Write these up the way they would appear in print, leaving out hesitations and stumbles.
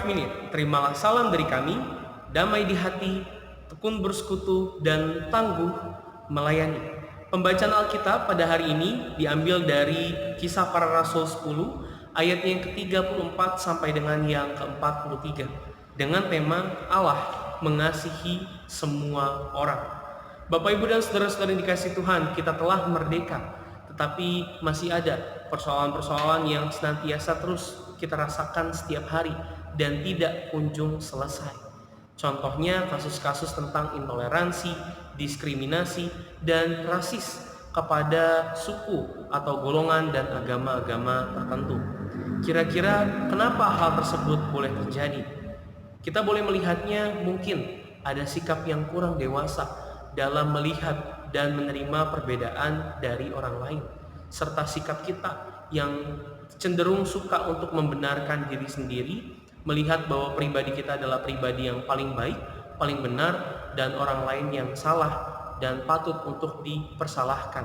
5 Minute. Terimalah salam dari kami, damai di hati, tekun bersekutu, dan tangguh melayani. Pembacaan Alkitab pada hari ini diambil dari Kisah Para Rasul 10, ayat yang ke-34 sampai dengan yang ke-43, dengan tema Allah mengasihi semua orang. Bapak, Ibu, dan saudara-saudara yang dikasihi Tuhan, kita telah merdeka, tetapi masih ada persoalan-persoalan yang senantiasa terus kita rasakan setiap hari dan tidak kunjung selesai. Contohnya kasus-kasus tentang intoleransi, diskriminasi, dan rasis kepada suku atau golongan dan agama-agama tertentu. Kira-kira kenapa hal tersebut boleh terjadi? Kita boleh melihatnya mungkin ada sikap yang kurang dewasa dalam melihat dan menerima perbedaan dari orang lain, serta sikap kita yang cenderung suka untuk membenarkan diri sendiri, melihat bahwa pribadi kita adalah pribadi yang paling baik, paling benar, dan orang lain yang salah dan patut untuk dipersalahkan.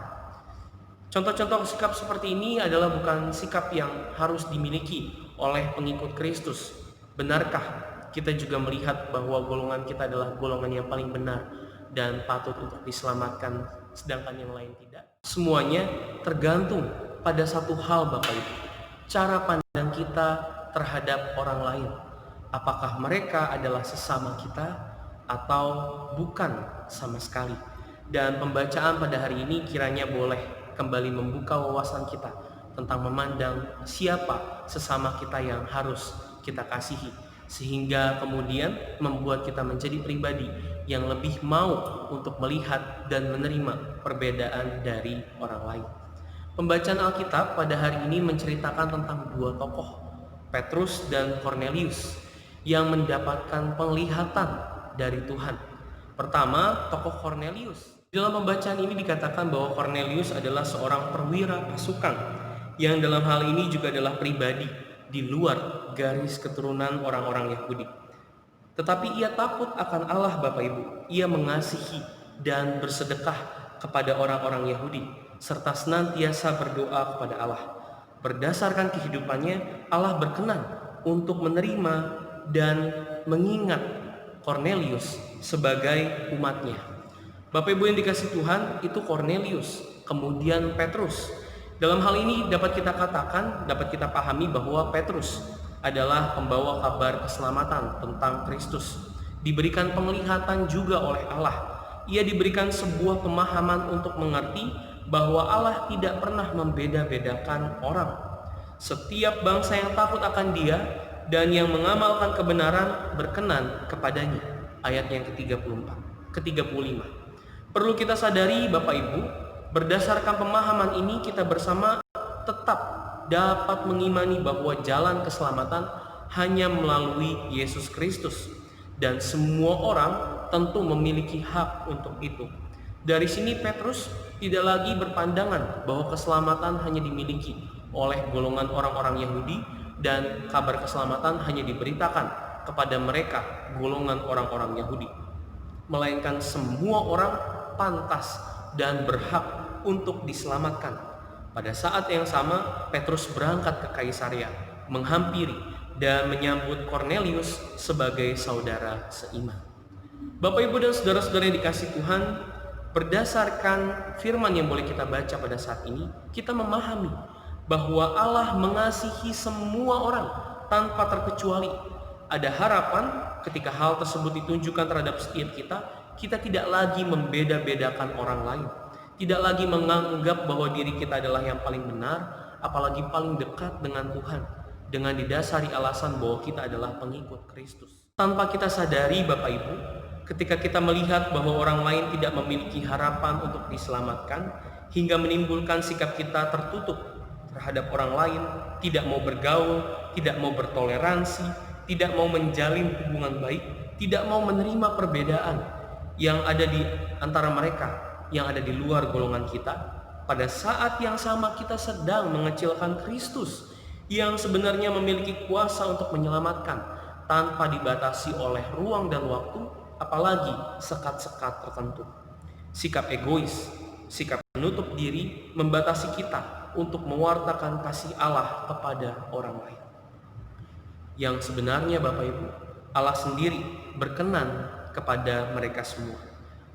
Contoh-contoh sikap seperti ini adalah bukan sikap yang harus dimiliki oleh pengikut Kristus. Benarkah kita juga melihat bahwa golongan kita adalah golongan yang paling benar dan patut untuk diselamatkan, sedangkan yang lain tidak? Semuanya tergantung pada satu hal, Bapak Ibu, cara pandang kita terhadap orang lain. Apakah mereka adalah sesama kita atau bukan sama sekali? Dan pembacaan pada hari ini kiranya boleh kembali membuka wawasan kita tentang memandang siapa sesama kita yang harus kita kasihi, sehingga kemudian membuat kita menjadi pribadi yang lebih mau untuk melihat dan menerima perbedaan dari orang lain. Pembacaan Alkitab pada hari ini menceritakan tentang dua tokoh, Petrus dan Kornelius, yang mendapatkan penglihatan dari Tuhan. Pertama, tokoh Kornelius. Dalam pembacaan ini dikatakan bahwa Kornelius adalah seorang perwira pasukan yang dalam hal ini juga adalah pribadi di luar garis keturunan orang-orang Yahudi. Tetapi ia takut akan Allah, Bapak Ibu. Ia mengasihi dan bersedekah kepada orang-orang Yahudi, serta senantiasa berdoa kepada Allah. Berdasarkan kehidupannya, Allah berkenan untuk menerima dan mengingat Kornelius sebagai umatnya. Bapak Ibu yang dikasihi Tuhan, itu Kornelius, kemudian Petrus. Dalam hal ini dapat kita katakan, dapat kita pahami bahwa Petrus adalah pembawa kabar keselamatan tentang Kristus. Diberikan penglihatan juga oleh Allah. Ia diberikan sebuah pemahaman untuk mengerti bahwa Allah tidak pernah membeda-bedakan orang. Setiap bangsa yang takut akan Dia dan yang mengamalkan kebenaran berkenan kepadanya. Ayat yang ke-35. Perlu kita sadari, Bapak Ibu, berdasarkan pemahaman ini kita bersama tetap dapat mengimani bahwa jalan keselamatan hanya melalui Yesus Kristus, dan semua orang tentu memiliki hak untuk itu. Dari sini Petrus tidak lagi berpandangan bahwa keselamatan hanya dimiliki oleh golongan orang-orang Yahudi dan kabar keselamatan hanya diberitakan kepada mereka, golongan orang-orang Yahudi, melainkan semua orang pantas dan berhak untuk diselamatkan. Pada saat yang sama, Petrus berangkat ke Kaisaria, menghampiri dan menyambut Kornelius sebagai saudara seiman. Bapak, Ibu, dan saudara-saudara yang dikasihi Tuhan, berdasarkan firman yang boleh kita baca pada saat ini, kita memahami bahwa Allah mengasihi semua orang tanpa terkecuali. Ada harapan ketika hal tersebut ditunjukkan terhadap setiap kita tidak lagi membeda-bedakan orang lain, tidak lagi menganggap bahwa diri kita adalah yang paling benar, apalagi paling dekat dengan Tuhan, dengan didasari alasan bahwa kita adalah pengikut Kristus. Tanpa kita sadari, Bapak Ibu, ketika kita melihat bahwa orang lain tidak memiliki harapan untuk diselamatkan, hingga menimbulkan sikap kita tertutup terhadap orang lain, tidak mau bergaul, tidak mau bertoleransi, tidak mau menjalin hubungan baik, tidak mau menerima perbedaan yang ada di antara mereka, yang ada di luar golongan kita. Pada saat yang sama kita sedang mengecilkan Kristus yang sebenarnya memiliki kuasa untuk menyelamatkan tanpa dibatasi oleh ruang dan waktu, apalagi sekat-sekat tertentu. Sikap egois, sikap menutup diri membatasi kita untuk mewartakan kasih Allah kepada orang lain. Yang sebenarnya Bapak Ibu, Allah sendiri berkenan kepada mereka semua.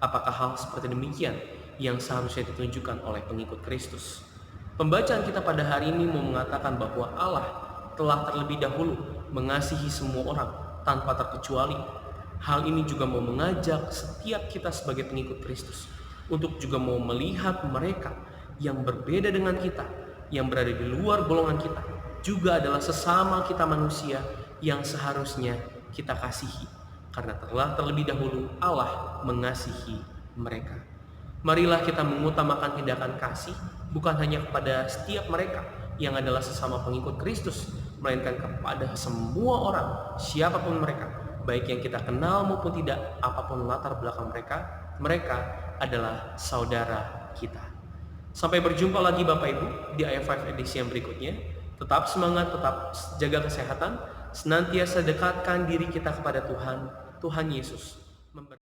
Apakah hal seperti demikian yang seharusnya ditunjukkan oleh pengikut Kristus? Pembacaan kita pada hari ini mau mengatakan bahwa Allah telah terlebih dahulu mengasihi semua orang tanpa terkecuali. Hal ini juga mau mengajak setiap kita sebagai pengikut Kristus untuk juga mau melihat mereka yang berbeda dengan kita, yang berada di luar golongan kita, juga adalah sesama kita manusia yang seharusnya kita kasihi, karena telah terlebih dahulu Allah mengasihi mereka. Marilah kita mengutamakan tindakan kasih bukan hanya kepada setiap mereka yang adalah sesama pengikut Kristus, melainkan kepada semua orang, siapapun mereka, baik yang kita kenal maupun tidak, apapun latar belakang mereka, mereka adalah saudara kita. Sampai berjumpa lagi Bapak Ibu di IF5 edisi yang berikutnya. Tetap semangat, tetap jaga kesehatan, senantiasa dekatkan diri kita kepada Tuhan. Tuhan Yesus memberkati.